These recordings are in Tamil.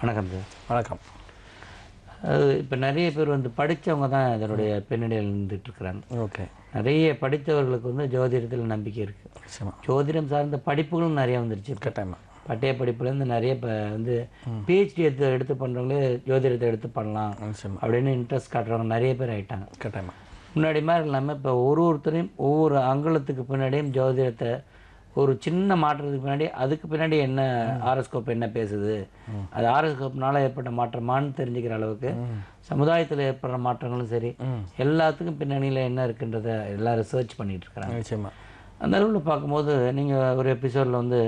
வணக்கம் சார். வணக்கம். இப்போ நிறைய பேர் வந்து படித்தவங்க தான் இதனுடைய பின்னணியில் இருந்துகிட்ருக்குறாங்க. ஓகே. நிறைய படித்தவர்களுக்கு வந்து ஜோதிடத்தில் நம்பிக்கை இருக்குது. நிச்சயமா. ஜோதிடம் சார்ந்த படிப்புகளும் நிறைய வந்துருச்சு. கட்டாயமா. பட்டய படிப்புலேருந்து நிறைய இப்போ வந்து பிஹெச்டி எடுத்து பண்ணுறவங்களே ஜோதிடத்தை எடுத்து பண்ணலாம் அப்படின்னு இன்ட்ரெஸ்ட் காட்டுறவங்க நிறைய பேர் ஆகிட்டாங்க. கட்டாயமா. முன்னாடி மாதிரி இல்லாமல் இப்போ ஒருத்தரையும் ஒவ்வொரு அங்குலத்துக்கு பின்னாடியும் ஜோதிடத்தை ஒரு சின்ன மாற்றத்துக்கு பின்னாடி அதுக்கு பின்னாடி என்ன ஆரோஸ்கோப் என்ன பேசுது, அது ஆரோஸ்கோப்னால ஏற்பட்ட மாற்றமானு தெரிஞ்சுக்கிற அளவுக்கு சமுதாயத்தில் ஏற்படுற மாற்றங்களும் சரி எல்லாத்துக்கும் பின்னணியில் என்ன இருக்குன்றத எல்லாம் ரிசர்ச் பண்ணிட்டு இருக்கிறாங்க. நிச்சயமா. அந்த அளவில் பார்க்கும்போது நீங்கள் ஒரு எபிசோடில் வந்து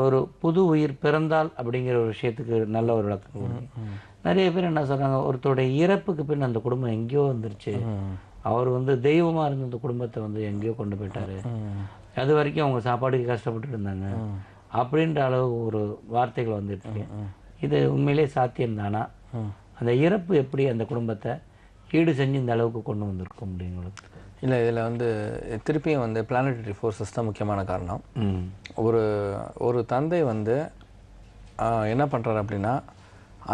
ஒரு புது உயிர் பிறந்தால் அப்படிங்கிற ஒரு விஷயத்துக்கு நல்ல ஒரு விளக்கம் கொடுங்க. நிறைய பேர் என்ன சொல்கிறாங்க, ஒருத்தருடைய இறப்புக்கு பின் அந்த குடும்பம் எங்கேயோ வந்துருச்சு, அவர் வந்து தெய்வமாக இருந்த அந்த குடும்பத்தை வந்து எங்கேயோ கொண்டு போயிட்டாரு, அது வரைக்கும் அவங்க சாப்பாடுக்கு கஷ்டப்பட்டு இருந்தாங்க அப்படின்ற அளவு ஒரு வார்த்தைகள் வந்துட்டு. இது உண்மையிலே சாத்தியம் தானா? அந்த இறப்பு எப்படி அந்த குடும்பத்தை ஈடு செஞ்சு இந்த அளவுக்கு கொண்டு வந்திருக்கும் அப்படிங்களுக்கு? இல்லை, இதில் வந்து திருப்பியும் வந்து பிளானட்டரி ஃபோர்ஸஸ் தான் முக்கியமான காரணம். ஒரு தந்தை வந்து என்ன பண்ணுறாரு அப்படின்னா,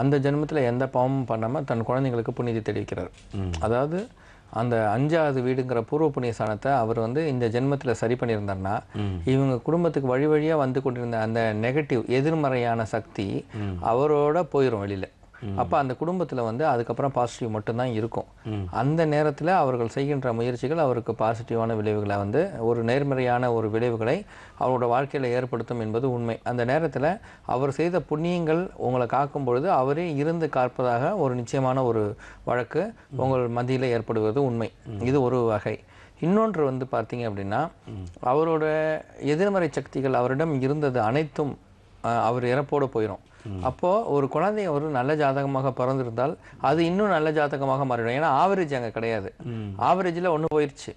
அந்த ஜென்மத்தில் எந்த பாவமும் பண்ணாமல் தன் குழந்தைங்களுக்கு புண்ணியத்தை தேடி வைக்கிறார். அதாவது அந்த 5வது வீடுங்கிற பூர்வ புண்ணிய ஸ்தானத்தை அவர் வந்து இந்த ஜென்மத்தில் சரி பண்ணியிருந்தார்னா இவங்க குடும்பத்துக்கு வழி வழியாக வந்து கொண்டிருந்த அந்த நெகட்டிவ் எதிர்மறையான சக்தி அவரோட போயிடும் வெளியில். அப்போ அந்த குடும்பத்தில் வந்து அதுக்கப்புறம் பாசிட்டிவ் மட்டும்தான் இருக்கும். அந்த நேரத்தில் அவர்கள் செய்கின்ற முயற்சிகள் அவருக்கு பாசிட்டிவான விளைவுகளை வந்து ஒரு நேர்மறையான ஒரு விளைவுகளை அவரோட வாழ்க்கையில் ஏற்படுத்தும் என்பது உண்மை. அந்த நேரத்தில் அவர் செய்த புண்ணியங்கள் உங்களை காக்கும் பொழுது அவரே இருந்து காப்பதாக ஒரு நிச்சயமான ஒரு வழக்கு உங்கள் மத்தியில் ஏற்படுவது உண்மை. இது ஒரு வகை. இன்னொன்று வந்து பார்த்தீங்க அப்படின்னா, அவரோட எதிர்மறை சக்திகள் அவரிடம் இருந்தது அனைத்தும் அவர் இறப்போடு போயிடும். அப்போது ஒரு குழந்தை ஒரு நல்ல ஜாதகமாக பிறந்திருந்தால் அது இன்னும் நல்ல ஜாதகமாக மாறிடும். ஏன்னா ஆவரேஜ் அங்கே கிடையாது. ஆவரேஜில் 1 போயிடுச்சு.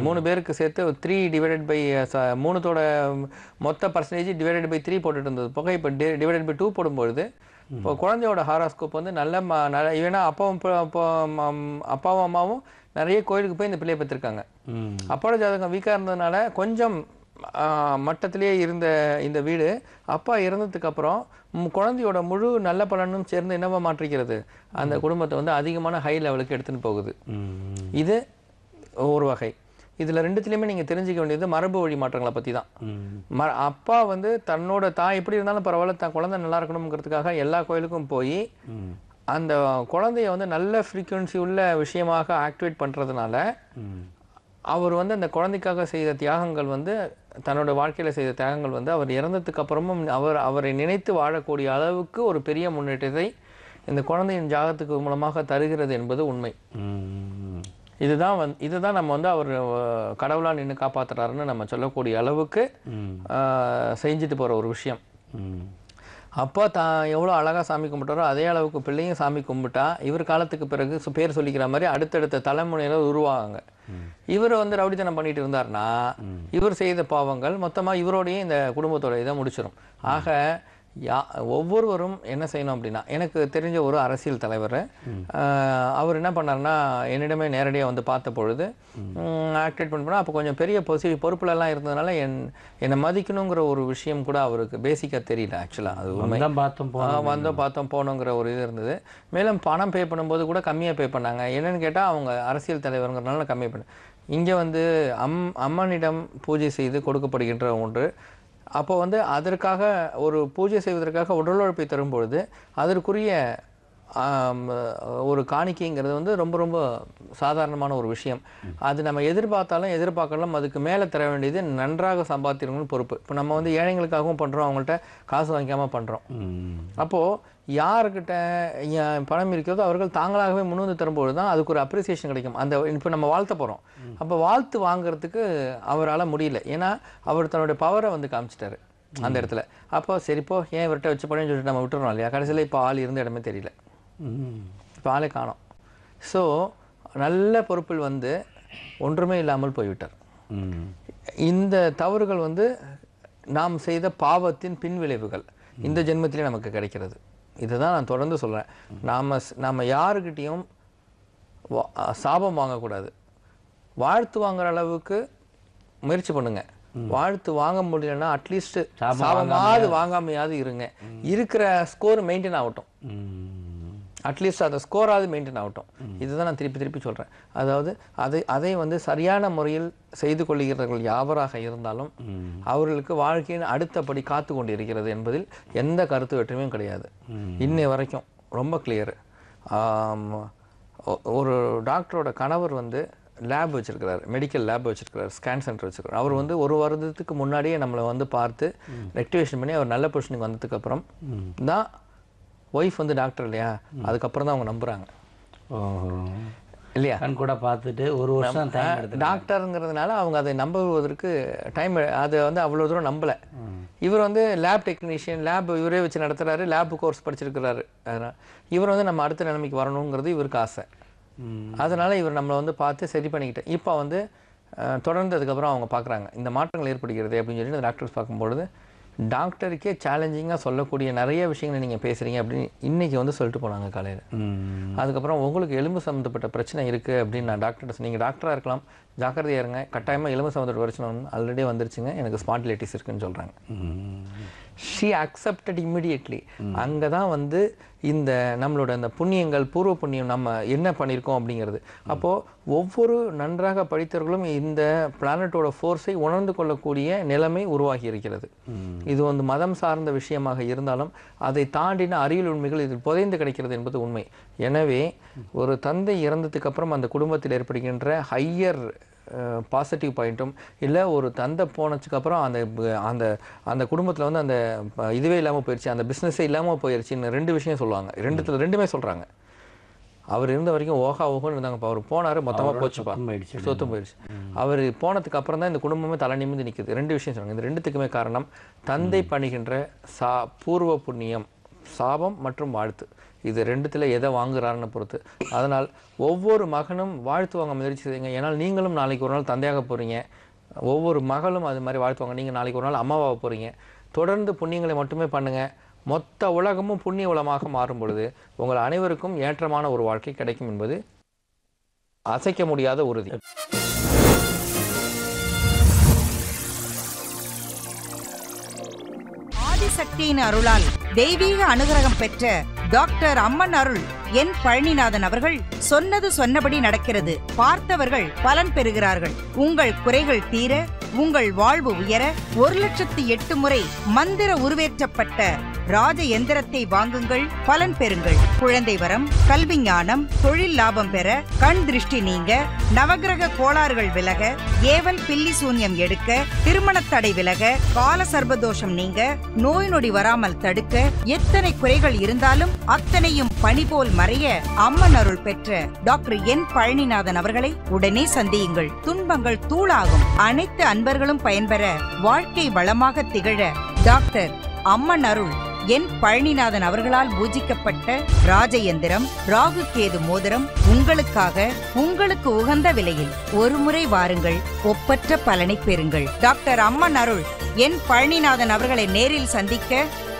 3 பேருக்கு சேர்த்து 3 டிவைடட் பை 3தோட மொத்த பர்சன்டேஜ் டிவைடட் பை 3 போட்டுட்டு இருந்தது போக இப்போ டிவைடட் பை 2 போடும்பொழுது இப்போ குழந்தையோட ஹாரோஸ்கோப் வந்து நல்ல ஏன்னா அப்பாவும் அம்மாவும் நிறைய கோயிலுக்கு போய் இந்த பிள்ளையை பெற்றிருக்காங்க. அப்பாவோட ஜாதகம் வீக்காக இருந்ததுனால கொஞ்சம் மட்டத்திலேயே இருந்த இந்த வீடு அப்பா இறந்ததுக்கு அப்புறம் குழந்தையோட முழு நல்ல பலனும் சேர்ந்து என்னவா மாற்றிக்கிறது, அந்த குடும்பத்தை வந்து அதிகமான ஹை லெவலுக்கு எடுத்துன்னு போகுது. இது ஒரு வகை. இதில் ரெண்டுத்துலேயுமே நீங்கள் தெரிஞ்சிக்க வேண்டியது மரபு வழி மாற்றங்களை பற்றி தான். அப்பா வந்து தன்னோட தாய் எப்படி இருந்தாலும் பரவாயில்ல, தான் குழந்தை நல்லா இருக்கணுங்கிறதுக்காக எல்லா கோயிலுக்கும் போய் அந்த குழந்தைய வந்து நல்ல ஃப்ரீக்குவன்சி உள்ள விஷயமாக ஆக்டிவேட் பண்ணுறதுனால அவர் வந்து அந்த குழந்தைக்காக செய்த தியாகங்கள் வந்து தன்னோட வாழ்க்கையில் செய்த தியாகங்கள் வந்து அவர் இறந்ததுக்கு அப்புறமும் அவரை நினைத்து வாழக்கூடிய அளவுக்கு ஒரு பெரிய முன்னேற்றத்தை இந்த குழந்தையின் ஜாகத்துக்கு மூலமாக தருகிறது என்பது உண்மை. இதுதான் நம்ம வந்து அவர் கடவுளாக நின்று காப்பாற்றுறாருன்னு நம்ம சொல்லக்கூடிய அளவுக்கு செஞ்சுட்டு போகிற ஒரு விஷயம். அப்பா தான் எவ்வளோ அழகாக சாமி கும்பிட்டாரோ அதே அளவுக்கு பிள்ளையும் சாமி கும்பிட்டா இவர் காலத்துக்கு பிறகு பேர் சொல்லிக்கிற மாதிரி அடுத்தடுத்த தலைமுறையில் உருவாங்க. இவர் வந்து ரவுடித்தனம் பண்ணிட்டு இருந்தார்னா இவர் செய்த பாவங்கள் மொத்தமாக இவரோடையும் இந்த குடும்பத்தோட இதை முடிச்சிடும். ஆக ஒவ்வொருவரும் என்ன செய்யணும் அப்படின்னா, எனக்கு தெரிஞ்ச ஒரு அரசியல் தலைவர் அவர் என்ன பண்ணார்னா என்னிடமே நேரடியாக வந்து பார்த்த பொழுது ஆக்டிவேட் பண்ண அப்போ கொஞ்சம் பெரிய பொறுப்புலலாம் இருந்ததுனால என்னை மதிக்கணுங்கிற ஒரு விஷயம் கூட அவருக்கு பேசிக்காக தெரியல. ஆக்சுவலாக அது வந்தோம் பார்த்தோம் போகணுங்கிற ஒரு இது இருந்தது. மேலும் பணம் பே பண்ணும்போது கூட கம்மியாக பே பண்ணாங்க. என்னென்னு கேட்டால் அவங்க அரசியல் தலைவருங்கிறதுனால கம்மியாக பண்ண. இங்கே வந்து அம்மனிடம் பூஜை செய்து கொடுக்கப்படுகின்ற ஒன்று. அப்போ வந்து அதற்காக ஒரு பூஜை செய்வதற்காக உடல் உழைப்பை தரும்பொழுது அதற்குரிய ஒரு காணிக்கைங்கிறது வந்து ரொம்ப ரொம்ப சாதாரணமான ஒரு விஷயம். அது நம்ம எதிர்பார்க்கலாம் அதுக்கு மேலே தர வேண்டியது நன்றாக சம்பாதிக்கணும்னு பொறுப்பு. இப்போ நம்ம வந்து ஏழைங்களுக்காகவும் பண்ணுறோம், அவங்கள்ட்ட காசு வாங்கிக்காமல் பண்ணுறோம். அப்போது யாருக்கிட்ட பணம் இருக்கிறதோ அவர்கள் தாங்களாகவே முன்வந்து தரும்போது தான் அதுக்கு ஒரு அப்ரிசியேஷன் கிடைக்கும். அந்த இப்போ நம்ம வாழ்த்த போகிறோம், அப்போ வாழ்த்து வாங்குறதுக்கு அவரால் முடியல. ஏன்னா அவர் தன்னுடைய பவரை வந்து காமிச்சிட்டாரு அந்த இடத்துல. அப்போ சரிப்போ ஏன் இவர்கிட்ட வச்சு போனேன்னு சொல்லிட்டு நம்ம விட்டுறோம் இல்லையா. கடைசியில் இப்போ ஆள் இருந்த இடமே தெரியல, இப்போ ஆளே காணோம். ஸோ நல்ல பொறுப்பில் வந்து ஒன்றுமே இல்லாமல் போய்விட்டார். இந்த தவறுகள் வந்து நாம் செய்த பாவத்தின் பின்விளைவுகள் இந்த ஜென்மத்திலே நமக்கு கிடைக்கிறது. இதுதான் நான் தொடர்ந்து சொல்கிறேன். நாம் யாருக்கிட்டையும் சாபம் வாங்கக்கூடாது. வாழ்த்து வாங்குற அளவுக்கு முயற்சி பண்ணுங்க. வாழ்த்து வாங்க முடியலன்னா அட்லீஸ்ட் சாபமாவது வாங்காமையாவது இருங்க. இருக்கிற ஸ்கோர் மெயின்டைன் ஆகட்டும். அட்லீஸ்ட் அந்த ஸ்கோராவது மெயின்டைன் ஆகட்டும். இதுதான் நான் திருப்பி திருப்பி சொல்கிறேன். அதாவது அதை வந்து சரியான முறையில் செய்து கொள்கிறவர்கள் யாவராக இருந்தாலும் அவர்களுக்கு வாழ்க்கையின் அடுத்தபடி காத்து கொண்டு இருக்கிறது என்பதில் எந்த கருத்து வேற்றுமையும் கிடையாது. இன்னை வரைக்கும் ரொம்ப கிளியர். ஒரு டாக்டரோட கணவர் வந்து லேப் வச்சிருக்கிறார், மெடிக்கல் லேப் வச்சிருக்கிறார், ஸ்கேன் சென்டர் வச்சிருக்காரு. அவர் வந்து ஒரு வருடத்துக்கு முன்னாடியே நம்மளை வந்து பார்த்து ரெக்டிவேஷன் பண்ணி அவர் நல்ல பொசிஷனுக்கு வந்ததுக்கு அப்புறம் தான் ஒய்ஃப் வந்து டாக்டர் இல்லையா, அதுக்கப்புறம் தான் அவங்க நம்புறாங்க இல்லையா. கண் கூட பார்த்துட்டு ஒரு வருஷம் டாக்டருங்கிறதுனால அவங்க அதை நம்புவதற்கு டைம், அதை வந்து அவ்வளோ தூரம் நம்பலை. இவர் வந்து லேப் டெக்னீஷியன், லேப் இவரே வச்சு நடத்துகிறாரு, லேப் கோர்ஸ் படிச்சிருக்கிறாரு. அதனால் இவர் வந்து நம்ம அடுத்த நிலைமைக்கு வரணுங்கிறது இவருக்கு ஆசை. அதனால் இவர் நம்மளை வந்து பார்த்து சரி பண்ணிக்கிட்டேன். இப்போ வந்து தொடர்ந்து அதுக்கப்புறம் அவங்க பார்க்குறாங்க இந்த மாற்றங்கள் ஏற்படுகிறது அப்படின்னு சொல்லிட்டு டாக்டர்ஸ் பார்க்கும்பொழுது டாக்டருக்கே சேலஞ்சிங்காக சொல்லக்கூடிய நிறைய விஷயங்களை நீங்கள் பேசுகிறீங்க அப்படின்னு இன்றைக்கி வந்து சொல்லிட்டு போனாங்க காலையில். அதுக்கப்புறம் உங்களுக்கு எலும்பு சம்மந்தப்பட்ட பிரச்சனை இருக்குது அப்படின்னு நான் டாக்டர்கிட்ட, நீங்கள் டாக்டராக இருக்கலாம், ஜாக்கிரதையாக இருங்க, கட்டாயமாக எலும்பு சம்மந்தப்பட்ட பிரச்சனை வந்து ஆல்ரெடி வந்துருச்சுங்க, எனக்கு ஸ்பாண்டிலைட்டிஸ் இருக்குன்னு சொல்கிறாங்க. She accepted immediately. அங்கே தான் வந்து இந்த நம்மளோட அந்த புண்ணியங்கள், பூர்வ புண்ணியம் நம்ம என்ன பண்ணியிருக்கோம் அப்படிங்கிறது. அப்போது ஒவ்வொரு நன்றாக படித்தவர்களும் இந்த பிளானட்டோட ஃபோர்ஸை உணர்ந்து கொள்ளக்கூடிய நிலைமை உருவாகி இருக்கிறது. இது வந்து மதம் சார்ந்த விஷயமாக இருந்தாலும் அதை தாண்டின அறிவியல் உண்மைகள் இதில் புதைந்து கிடைக்கிறது என்பது உண்மை. எனவே ஒரு தந்தை இறந்ததுக்கு அப்புறம் அந்த குடும்பத்தில் ஏற்படுகின்ற ஹையர் பாசிட்டிவ் பாயிண்ட்டும் இல்லை, ஒரு தந்தை போனதுக்கப்புறம் அந்த அந்த அந்த குடும்பத்தில் வந்து அந்த இதுவே இல்லாமல் போயிடுச்சு, அந்த பிஸ்னஸே இல்லாமல் போயிடுச்சுன்னு ரெண்டு விஷயம் சொல்லுவாங்க. ரெண்டுமே சொல்கிறாங்க. அவர் இருந்த வரைக்கும் ஓஹோன்னு இருந்தாங்க. இப்போ அவர் போனார், மொத்தமாக போச்சுப்பா, சொத்தும் போயிடுச்சு. அவர் போனதுக்கு அப்புறம் தான் இந்த குடும்பமே தலை நிமிந்து நிற்குது. ரெண்டு விஷயம் சொல்லுவாங்க. இந்த ரெண்டுத்துக்குமே காரணம் தந்தை பண்ணுகின்ற பூர்வ புண்ணியம், சாபம் மற்றும் வாழ்த்து. இது ரெண்டுத்தில் எதை வாங்குறாருன்னு பொறுத்து. அதனால் ஒவ்வொரு மகனும் வாழ்த்து வாங்க முயற்சி செய்யுங்க. ஏன்னால் நீங்களும் நாளைக்கு ஒரு நாள் தந்தையாக போகிறீங்க, ஒவ்வொரு மகளும் அது மாதிரி வாழ்த்துவாங்க. நீங்கள் நாளைக்கு ஒரு நாள் அம்மாவாக போகிறீங்க. தொடர்ந்து புண்ணியங்களை மட்டுமே பண்ணுங்கள். மொத்த உலகமும் புண்ணிய உலகமாக மாறும் பொழுது உங்கள் அனைவருக்கும் ஏற்றமான ஒரு வாழ்க்கை கிடைக்கும் என்பது அசைக்க முடியாத உறுதி. ஆதிசக்தியின் அருளால் தெய்வீக அனுகிரகம் பெற்ற டாக்டர் அம்மன் அருள் என் பழனிநாதன் அவர்கள் சொன்னது சொன்னபடி நடக்கிறது. பார்த்தவர்கள் பலன் பெறுகிறார்கள். உங்கள் குறைகள் தீர, உங்கள் வாழ்வு உயர 1,08,000 முறை மந்திர உருவேற்றப்பட்ட ராஜ எந்திரத்தை வாங்குங்கள், பலன் பெறுங்கள். குழந்தை வரம், கல்வி ஞானம், தொழில் லாபம் பெற, கண் திருஷ்டி நீங்க, நவகிரக கோளாறுகள் விலக, ஏவல் பில்லி சூன்யம் எடுக்க, திருமண தடை விலக, கால சர்பதோஷம் நீங்க, நோய் நொடி வராமல் தடுக்க, எத்தனை குறைகள் இருந்தாலும் அத்தனையும் பனி போல் மறைய அம்மன் அருள் பெற்ற டாக்டர் என் பழனிநாதன் அவர்களை உடனே சந்தியுங்கள். துன்பங்கள் தூளாகும். அனைத்து அன்பர்களும் பயன்பெற, வாழ்க்கை வளமாக திகழ டாக்டர் அம்மன் அருள் என் பழனிநாதன் அவர்களால் பூஜிக்கப்பட்ட ராஜயந்திரம், ராகு கேது மோதிரம் உங்களுக்காக, உங்களுக்கு உகந்த விலையில். ஒருமுறை வாருங்கள், ஒப்பற்ற பலனை பெறுங்கள். டாக்டர் அம்மன் அருள் என் பழனிநாதன் அவர்களை நேரில் சந்திக்க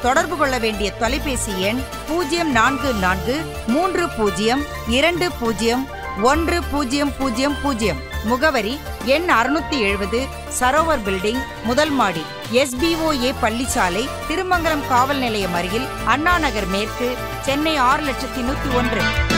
தொடர்பு கொள்ள வேண்டிய தொலைபேசி எண் 0442020100. முகவரி எண் 670, சரோவர் பில்டிங், முதல் மாடி, SBOA பள்ளிச்சாலை, திருமங்கலம் காவல் நிலையம் அருகில், அண்ணா நகர் மேற்கு, சென்னை 6,01,001.